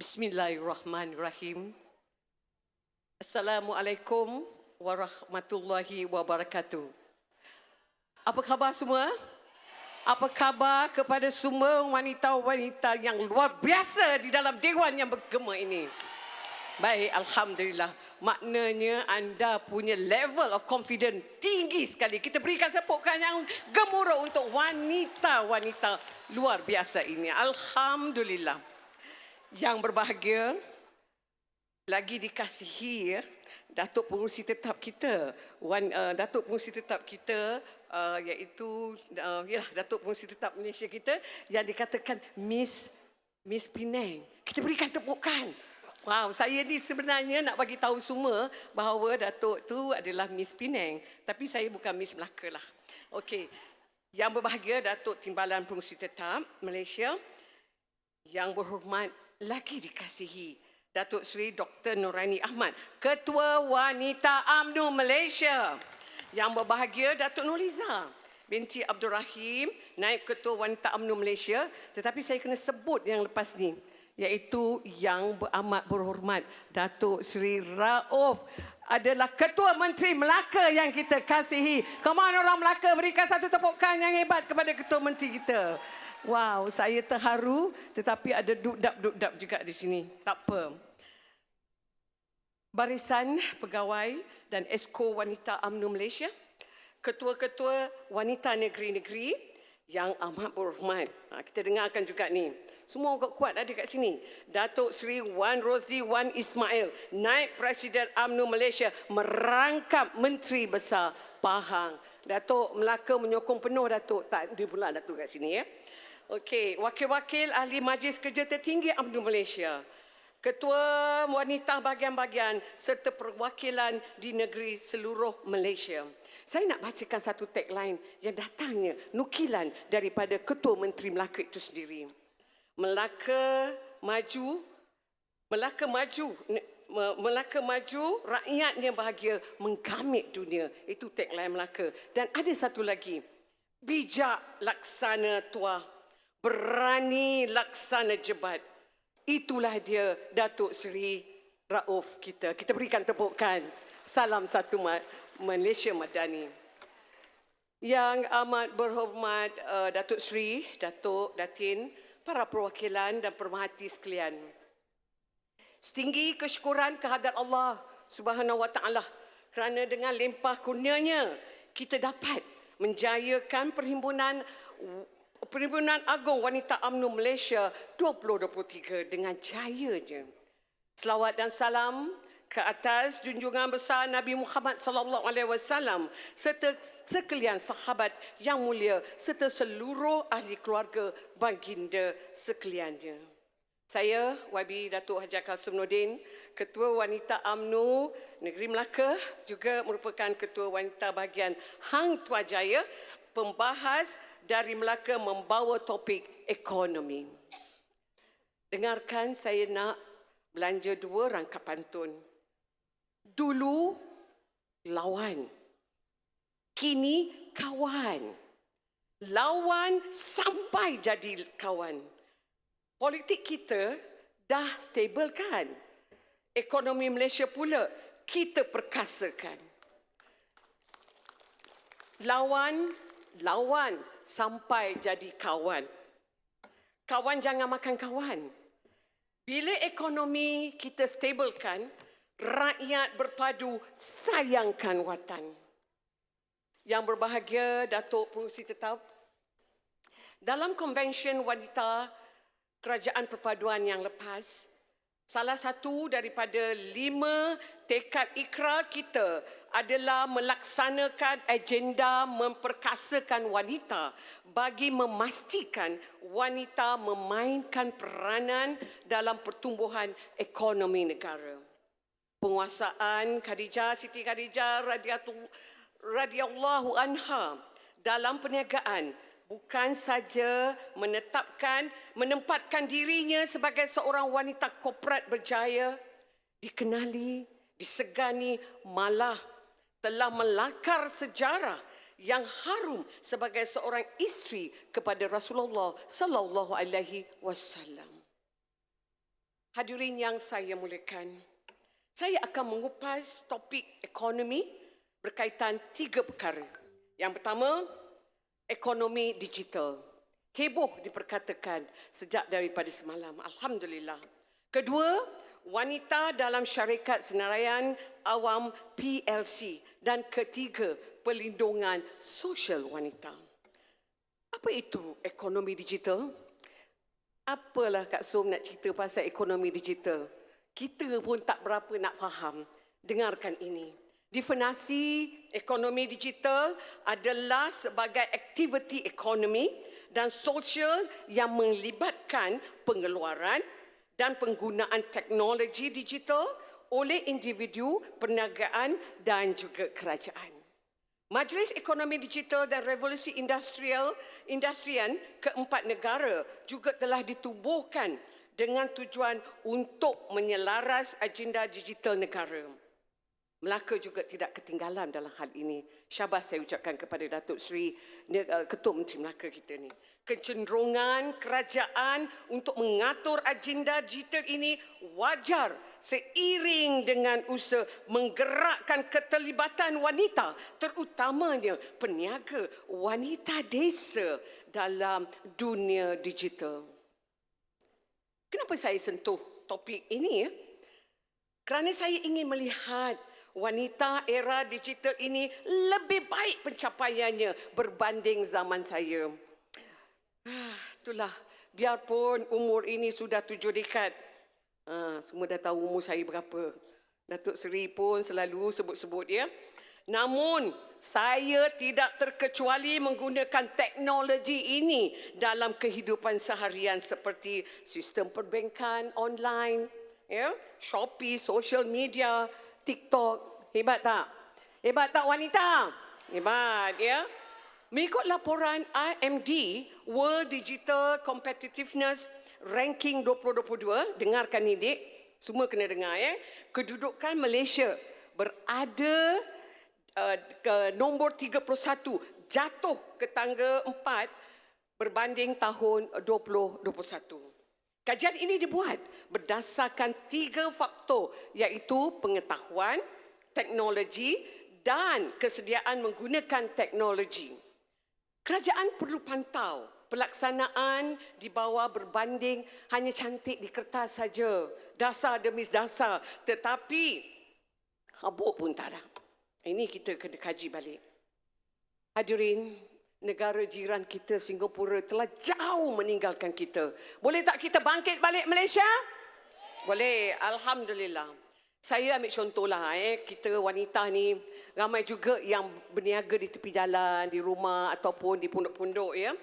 Bismillahirrahmanirrahim. Assalamualaikum warahmatullahi wabarakatuh. Apa khabar semua? Apa khabar kepada semua wanita-wanita yang luar biasa di dalam dewan yang bergema ini? Baik, Alhamdulillah. Maknanya anda punya level of confidence tinggi sekali. Kita berikan tepukan yang gemuruh untuk wanita-wanita luar biasa ini. Alhamdulillah. Yang berbahagia, lagi dikasihi ya, Datuk Pengurusi Tetap kita, Datuk Pengurusi Tetap kita iaitu Datuk Pengurusi Tetap Malaysia kita yang dikatakan Miss Penang. Kita berikan tepukan. Wow, saya ni sebenarnya nak bagi tahu semua bahawa Datuk tu adalah Miss Penang, tapi saya bukan Miss Melaka lah. Okey. Yang berbahagia Datuk Timbalan Pengurusi Tetap Malaysia, yang berhormat lagi dikasihi Datuk Seri Dr. Nurani Ahmad, Ketua Wanita UMNO Malaysia. Yang berbahagia Datuk Nurliza binti Abdul Rahim, Naib Ketua Wanita UMNO Malaysia. Tetapi saya kena sebut yang lepas ni, iaitu yang amat berhormat Datuk Seri Rauf adalah Ketua Menteri Melaka yang kita kasihi. Come on orang Melaka, berikan satu tepukan yang hebat kepada Ketua Menteri kita. Wow, saya terharu tetapi ada duk-dap juga di sini. Tak apa. Barisan Pegawai dan Esko Wanita UMNO Malaysia, ketua-ketua wanita negeri-negeri yang amat berhormat. Kita dengarkan juga ni. Semua kuat ada kat sini. Datuk Seri Wan Rosli Wan Ismail, Naib Presiden UMNO Malaysia, merangkap Menteri Besar Pahang. Datuk Melaka menyokong penuh Datuk. Tak ada pula Datuk kat sini ya. Okey, Wakil-Wakil Ahli Majlis Kerja Tertinggi UMNO Malaysia, Ketua Wanita Bahagian-bahagian serta perwakilan di negeri seluruh Malaysia. Saya nak bacakan satu tagline yang datangnya nukilan daripada Ketua Menteri Melaka itu sendiri. Melaka maju, rakyatnya bahagia, menggamit dunia. Itu tagline Melaka. Dan ada satu lagi, bijak laksana tuah, berani laksana jebat. Itulah dia Datuk Seri Rauf kita. Kita berikan tepukan. Salam satu Malaysia Madani. Yang amat berhormat Datuk Seri, Datuk, Datin, para perwakilan dan pemerhati sekalian. Setinggi kesyukuran kehadrat Allah Subhanahu Wa Taala kerana dengan limpah kurnianya kita dapat menjayakan Perhimpunan Agung Wanita UMNO Malaysia 2023 dengan jayanya. Selawat dan salam ke atas junjungan besar Nabi Muhammad sallallahu alaihi wasallam serta sekalian sahabat yang mulia serta seluruh ahli keluarga baginda sekaliannya. Saya YB Datuk Haji Kalsum Nordin, Ketua Wanita UMNO Negeri Melaka, juga merupakan Ketua Wanita Bahagian Hang Tuajaya. Pembahas dari Melaka membawa topik ekonomi. Dengarkan, saya nak belanja dua rangkap pantun. Dulu lawan, kini kawan. Lawan sampai jadi kawan. Politik kita dah stabil kan? Ekonomi Malaysia pula kita perkasakan. Lawan sampai jadi kawan. Kawan jangan makan kawan. Bila ekonomi kita stabilkan, rakyat berpadu sayangkan watan. Yang berbahagia Datuk Pengurusi Tetap, dalam konvensyen wanita Kerajaan Perpaduan yang lepas, salah satu daripada 5 tekad ikrar kita adalah melaksanakan agenda memperkasakan wanita bagi memastikan wanita memainkan peranan dalam pertumbuhan ekonomi negara. Penguasaan Siti Khadijah radhiyallahu anha dalam perniagaan bukan saja menempatkan dirinya sebagai seorang wanita korporat berjaya, dikenali, disegani, malah telah melakar sejarah yang harum sebagai seorang isteri kepada Rasulullah sallallahu alaihi wasallam. Hadirin yang saya muliakan, saya akan mengupas topik ekonomi berkaitan 3 perkara. Yang pertama, ekonomi digital. Heboh diperkatakan sejak daripada semalam. Alhamdulillah. Kedua, wanita dalam syarikat senaraian awam PLC. Dan ketiga, perlindungan sosial wanita. Apa itu ekonomi digital? Apalah Kak Som nak cerita pasal ekonomi digital? Kita pun tak berapa nak faham. Dengarkan ini. Definisi ekonomi digital adalah sebagai aktiviti ekonomi dan sosial yang melibatkan pengeluaran dan penggunaan teknologi digital oleh individu, perniagaan dan juga kerajaan. Majlis Ekonomi Digital dan Revolusi Industrian keempat negara juga telah ditubuhkan dengan tujuan untuk menyelaras agenda digital negara. Melaka juga tidak ketinggalan dalam hal ini. Syabas saya ucapkan kepada Datuk Seri Ketua Menteri Melaka kita ni. Kecenderungan kerajaan untuk mengatur agenda digital ini wajar seiring dengan usaha menggerakkan keterlibatan wanita, terutamanya peniaga wanita desa dalam dunia digital. Kenapa saya sentuh topik ini? Kerana saya ingin melihat wanita era digital ini lebih baik pencapaiannya berbanding zaman saya. Itulah, biarpun umur ini sudah 7 dekad. Semua dah tahu umur saya berapa. Datuk Seri pun selalu sebut-sebut ya. Namun, saya tidak terkecuali menggunakan teknologi ini dalam kehidupan seharian seperti sistem perbankan online, ya, Shopee, social media, TikTok. Hebat tak? Hebat tak wanita? Hebat ya. Mengikut laporan IMD World Digital Competitiveness Ranking 2022, dengarkan ni Dik, semua kena dengar ya. Kedudukan Malaysia berada ke nombor 31, jatuh ke tangga 4 berbanding tahun 2021. Kajian ini dibuat berdasarkan 3 faktor iaitu pengetahuan, teknologi dan kesediaan menggunakan teknologi. Kerajaan perlu pantau pelaksanaan di bawah berbanding hanya cantik di kertas saja, dasar demi dasar, tetapi habuk pun tak ada. Ini kita kena kaji balik. Hadirin, negara jiran kita Singapura telah jauh meninggalkan kita. Boleh tak kita bangkit balik Malaysia? Boleh, Alhamdulillah. Saya ambil contohlah, kita wanita ni ramai juga yang berniaga di tepi jalan, di rumah ataupun di pondok-pondok ya.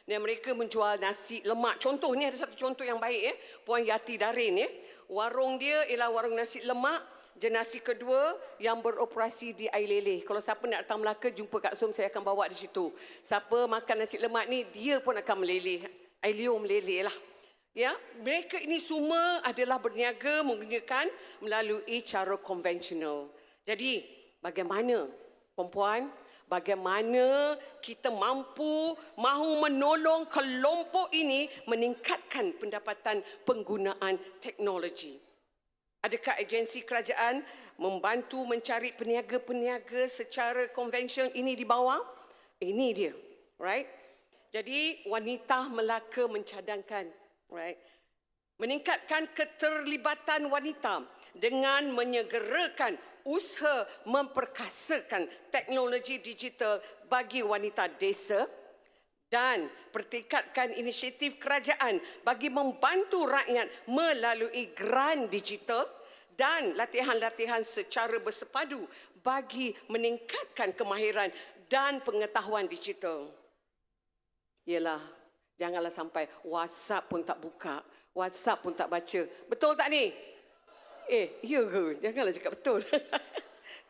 Dan mereka menjual nasi lemak. Contoh ni ada satu contoh yang baik ya. Puan Yati Darin ya. Warung dia ialah warung nasi lemak. Generasi kedua yang beroperasi di Air Leleh. Kalau siapa nak datang Melaka, jumpa Kak Som, saya akan bawa di situ. Siapa makan nasi lemak ni, dia pun akan meleleh. Air liur meleleh lah. Ya, mereka ini semua adalah berniaga menggunakan melalui cara konvensional. Jadi, bagaimana perempuan, bagaimana kita mahu menolong kelompok ini meningkatkan pendapatan penggunaan teknologi? Adakah agensi kerajaan membantu mencari peniaga-peniaga secara konvensional ini di bawah? Ini dia, right? Jadi wanita Melaka mencadangkan, right, meningkatkan keterlibatan wanita dengan menyegerakan usaha memperkasakan teknologi digital bagi wanita desa dan pertikatkan inisiatif kerajaan bagi membantu rakyat melalui geran digital dan latihan-latihan secara bersepadu bagi meningkatkan kemahiran dan pengetahuan digital. Yalah, janganlah sampai WhatsApp pun tak buka, WhatsApp pun tak baca. Betul tak ni? Ya ke? Janganlah cakap betul.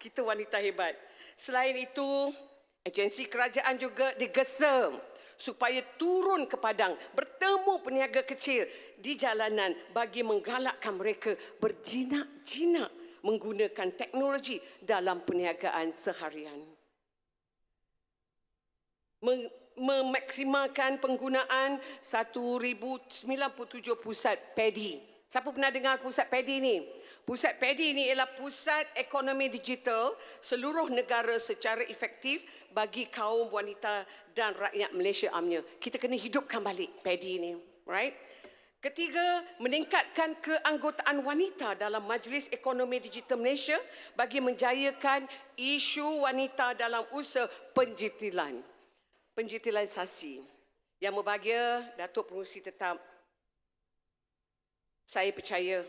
Kita wanita hebat. Selain itu, agensi kerajaan juga digesa supaya turun ke padang, bertemu peniaga kecil di jalanan bagi menggalakkan mereka berjinak-jinak menggunakan teknologi dalam perniagaan seharian. Memaksimalkan penggunaan 1097 pusat padi Siapa pernah dengar pusat padi ni? Pusat padi ni ialah pusat ekonomi digital seluruh negara secara efektif bagi kaum wanita dan rakyat Malaysia amnya. Kita kena hidupkan balik padi ni, right? Ketiga, meningkatkan keanggotaan wanita dalam Majlis Ekonomi Digital Malaysia bagi menjayakan isu wanita dalam usaha penjitilanisasi. Yang berbahagia, Datuk Pengerusi Tetap, saya percaya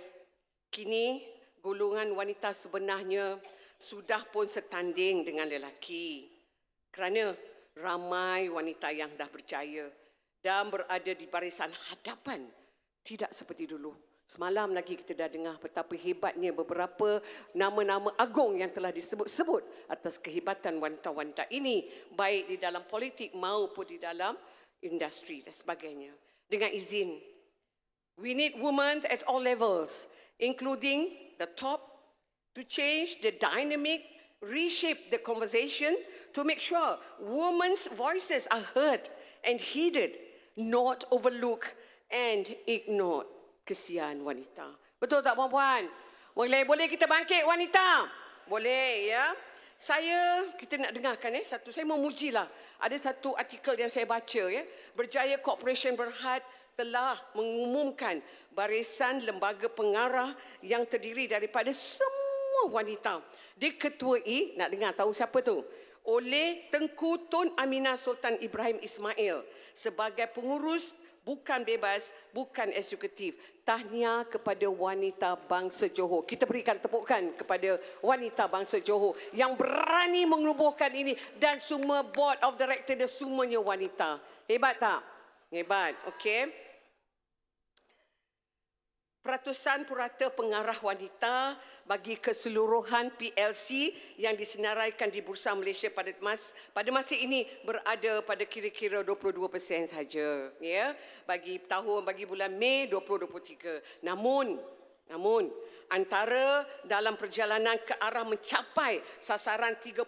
kini golongan wanita sebenarnya sudah pun setanding dengan lelaki kerana ramai wanita yang dah berjaya dan berada di barisan hadapan, tidak seperti dulu. Semalam lagi kita dah dengar betapa hebatnya beberapa nama-nama agung yang telah disebut-sebut atas kehebatan wanita-wanita ini, baik di dalam politik maupun di dalam industri dan sebagainya. Dengan izin, we need women at all levels, including the top, to change the dynamic, reshape the conversation, to make sure women's voices are heard and heeded, not overlooked and ignored. Kesian wanita. Betul tak puan-puan? Boleh kita bangkit wanita? Boleh ya. Kita nak dengarkan satu, saya mau mujilah. Ada satu artikel yang saya baca Berjaya Corporation Berhad telah mengumumkan barisan lembaga pengarah yang terdiri daripada semua wanita. Diketuai, nak dengar tahu siapa tu? Oleh Tengku Tun Aminah Sultan Ibrahim Ismail sebagai pengurus bukan bebas, bukan eksekutif. Tahniah kepada wanita bangsa Johor. Kita berikan tepukan kepada wanita bangsa Johor yang berani menubuhkan ini dan semua board of director dia semuanya wanita. Hebat tak? Hebat, okey. Peratusan purata pengarah wanita bagi keseluruhan PLC yang disenaraikan di Bursa Malaysia pada masa ini berada pada kira-kira 22% saja, ya, bagi bulan Mei 2023. Namun antara dalam perjalanan ke arah mencapai sasaran 30%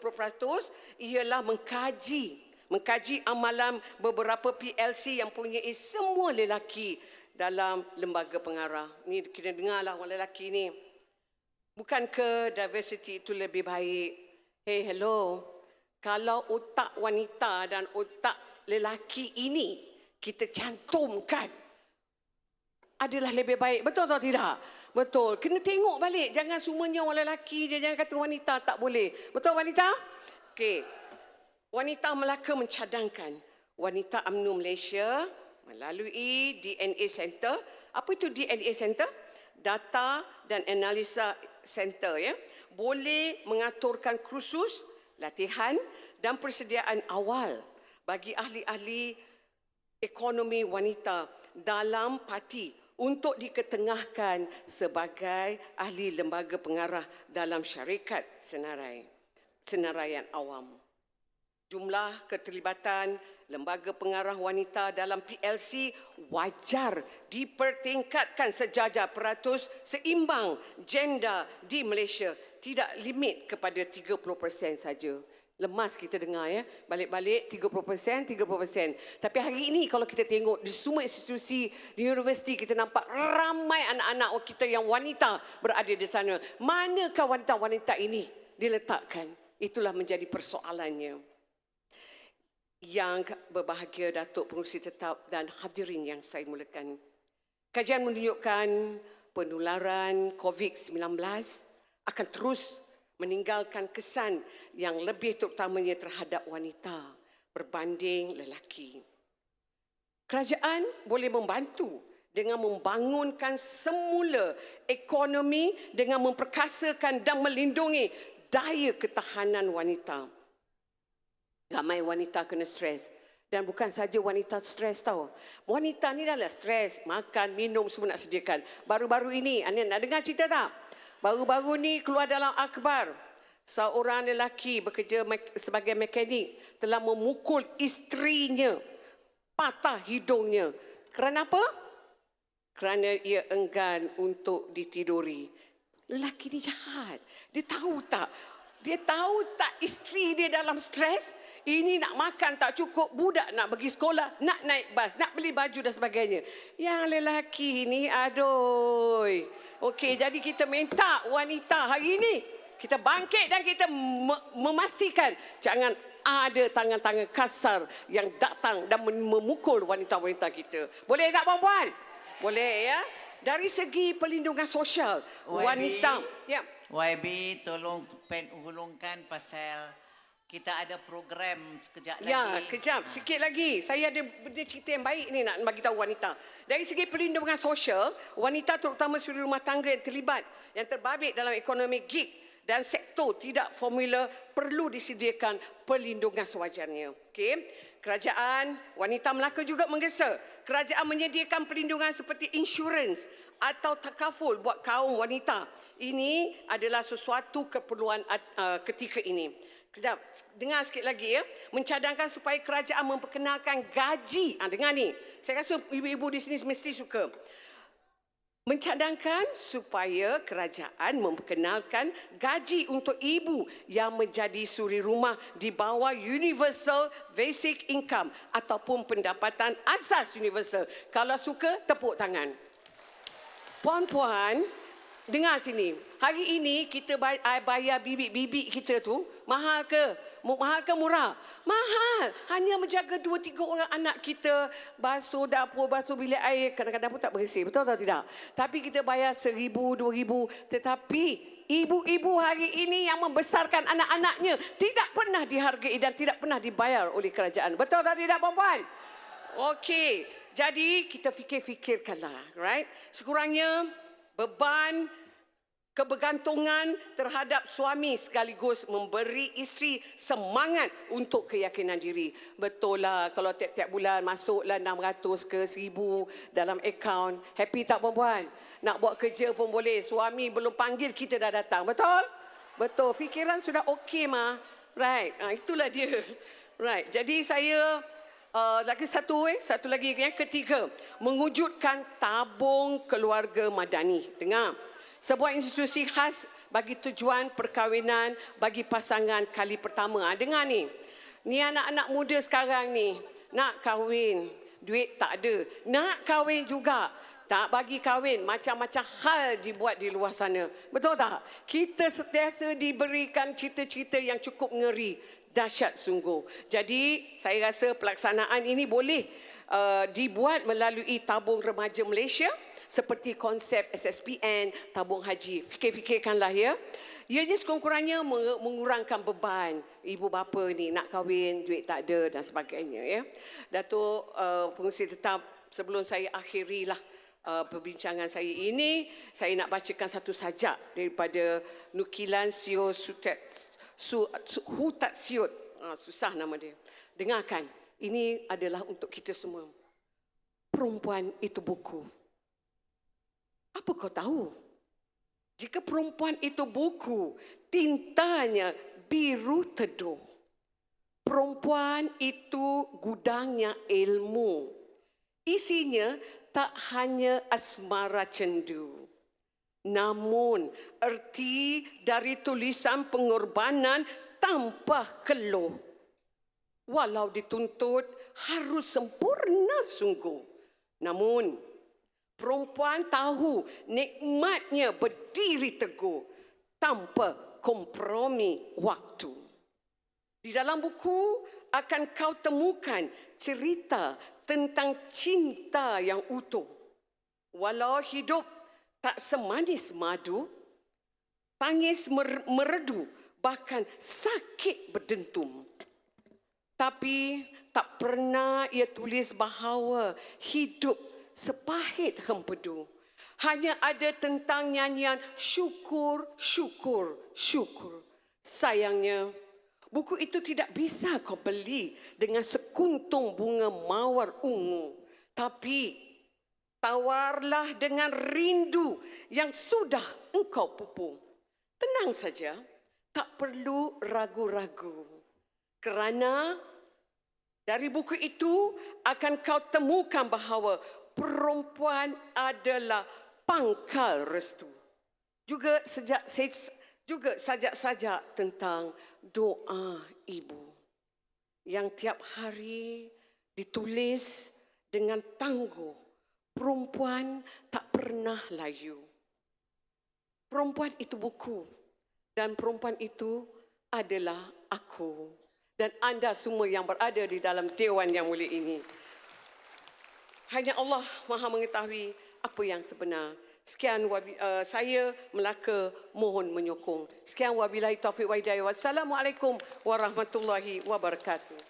ialah mengkaji amalan beberapa PLC yang mempunyai semua lelaki dalam lembaga pengarah. Ni kita dengarlah orang lelaki ni. Bukankah diversity itu lebih baik? Hey, hello. Kalau otak wanita dan otak lelaki ini kita cantumkan adalah lebih baik. Betul atau tidak? Betul. Kena tengok balik. Jangan semuanya orang lelaki je. Jangan kata wanita tak boleh. Betul wanita? Okey. Wanita Melaka mencadangkan wanita UMNO Malaysia melalui DNA Center. Apa itu DNA Center? Data dan Analisa Center, ya, boleh mengaturkan kursus, latihan dan persediaan awal bagi ahli-ahli ekonomi wanita dalam parti untuk diketengahkan sebagai ahli lembaga pengarah dalam syarikat senaraian awam. Jumlah keterlibatan lembaga pengarah wanita dalam PLC wajar dipertingkatkan sejajar peratus seimbang gender di Malaysia. Tidak limit kepada 30% saja. Lemas kita dengar balik-balik 30%. Tapi hari ini kalau kita tengok di semua institusi di universiti kita nampak ramai anak-anak kita yang wanita berada di sana. Manakah wanita-wanita ini diletakkan? Itulah menjadi persoalannya. Yang berbahagia Datuk Pengerusi Tetap dan hadirin yang saya mulakan. Kajian menunjukkan penularan COVID-19 akan terus meninggalkan kesan yang lebih terutamanya terhadap wanita berbanding lelaki. Kerajaan boleh membantu dengan membangunkan semula ekonomi dengan memperkasakan dan melindungi daya ketahanan wanita. Ramai wanita kena stres. Dan bukan saja wanita stres tahu. Wanita ni dah lah stres. Makan, minum semua nak sediakan. Baru-baru ini, anda nak dengar cerita tak? Baru-baru ni keluar dalam akhbar. Seorang lelaki bekerja sebagai mekanik telah memukul isterinya. Patah hidungnya. Kerana apa? Kerana ia enggan untuk ditiduri. Lelaki ni jahat. Dia tahu tak isteri dia dalam stres? Ini nak makan tak cukup, budak nak pergi sekolah, nak naik bas, nak beli baju dan sebagainya. Yang lelaki ni, aduh. Okey, jadi kita minta wanita hari ini, kita bangkit dan kita memastikan jangan ada tangan-tangan kasar yang datang dan memukul wanita-wanita kita. Boleh tak, perempuan? Boleh, ya? Dari segi perlindungan sosial, wanita. Ya. YB, tolong hulungkan pasal kita ada program sekejap lagi. Ya, kejap. Sikit lagi. Saya ada cerita yang baik ni nak bagi tahu wanita. Dari segi perlindungan sosial, wanita terutama suri rumah tangga yang terlibat, yang terbabit dalam ekonomi gig dan sektor tidak formula perlu disediakan perlindungan sewajarnya. Okey. Kerajaan wanita Melaka juga menggesa. Kerajaan menyediakan perlindungan seperti insurans atau takaful buat kaum wanita. Ini adalah sesuatu keperluan ketika ini. Sekejap, dengar sikit lagi ya. Mencadangkan supaya kerajaan memperkenalkan gaji. Dengar ni. Saya rasa ibu-ibu di sini mesti suka. Mencadangkan supaya kerajaan memperkenalkan gaji untuk ibu yang menjadi suri rumah di bawah Universal Basic Income ataupun pendapatan asas universal. Kalau suka, tepuk tangan. Puan-puan, dengar sini. Hari ini kita bayar bibik-bibik kita tu mahal ke? Mahal ke murah? Mahal. Hanya menjaga 2-3 orang anak kita, basuh dapur, basuh bilik air, kadang-kadang pun tak bersih. Betul atau tidak? Tapi kita bayar 1,000, 2,000. Tetapi ibu-ibu hari ini yang membesarkan anak-anaknya tidak pernah dihargai dan tidak pernah dibayar oleh kerajaan. Betul atau tidak, perempuan? Okey. Jadi kita fikir-fikirkanlah, right? Sekurangnya beban kebergantungan terhadap suami sekaligus memberi isteri semangat untuk keyakinan diri. Betul lah, kalau tiap-tiap bulan masuklah 600 ke 1,000 dalam akaun. Happy tak, perempuan? Nak buat kerja pun boleh. Suami belum panggil, kita dah datang. Betul? Betul. Fikiran sudah okey, mah. Right. Itulah dia. Right. Jadi saya lagi satu lagi yang ketiga, mewujudkan tabung keluarga madani. Dengar. Sebuah institusi khas bagi tujuan perkahwinan bagi pasangan kali pertama. Dengar ni. Ni anak-anak muda sekarang ni. Nak kahwin. Duit tak ada. Nak kahwin juga. Tak bagi kahwin. Macam-macam hal dibuat di luar sana. Betul tak? Kita sentiasa diberikan cerita-cerita yang cukup ngeri. Dahsyat sungguh. Jadi saya rasa pelaksanaan ini boleh dibuat melalui tabung remaja Malaysia. Seperti konsep SSPN, tabung haji. Fikir-fikirkanlah ya. Ianya sekurang-kurangnya mengurangkan beban ibu bapa ni nak kahwin, duit tak ada dan sebagainya ya. Datuk Pengerusi Tetap, sebelum saya akhirilah perbincangan saya ini, saya nak bacakan satu sajak daripada nukilan Sio Hutatsiut. Susah nama dia. Dengarkan. Ini adalah untuk kita semua. Perempuan itu buku. Apa kau tahu? Jika perempuan itu buku, tintanya biru teduh. Perempuan itu gudangnya ilmu. Isinya tak hanya asmara cendu. Namun, erti dari tulisan pengorbanan tanpa keluh. Walau dituntut harus sempurna sungguh. Namun, perempuan tahu nikmatnya berdiri teguh tanpa kompromi waktu. Di dalam buku akan kau temukan cerita tentang cinta yang utuh. Walau hidup tak semanis madu, tangis meredu, bahkan sakit berdentum. Tapi tak pernah ia tulis bahawa hidup sepahit hempedu. Hanya ada tentang nyanyian syukur, syukur, syukur. Sayangnya, buku itu tidak bisa kau beli dengan sekuntum bunga mawar ungu. Tapi, tawarlah dengan rindu yang sudah engkau pupung. Tenang saja, tak perlu ragu-ragu. Kerana dari buku itu akan kau temukan bahawa perempuan adalah pangkal restu. Juga sajak-sajak tentang doa ibu. yang tiap hari ditulis dengan tangguh, perempuan tak pernah layu. Perempuan itu buku dan perempuan itu adalah aku dan anda semua yang berada di dalam dewan yang mulia ini. Hanya Allah Maha mengetahui apa yang sebenar. Sekian saya Melaka mohon menyokong. Sekian wabillahi taufiq wa hidayah. Wassalamualaikum warahmatullahi wabarakatuh.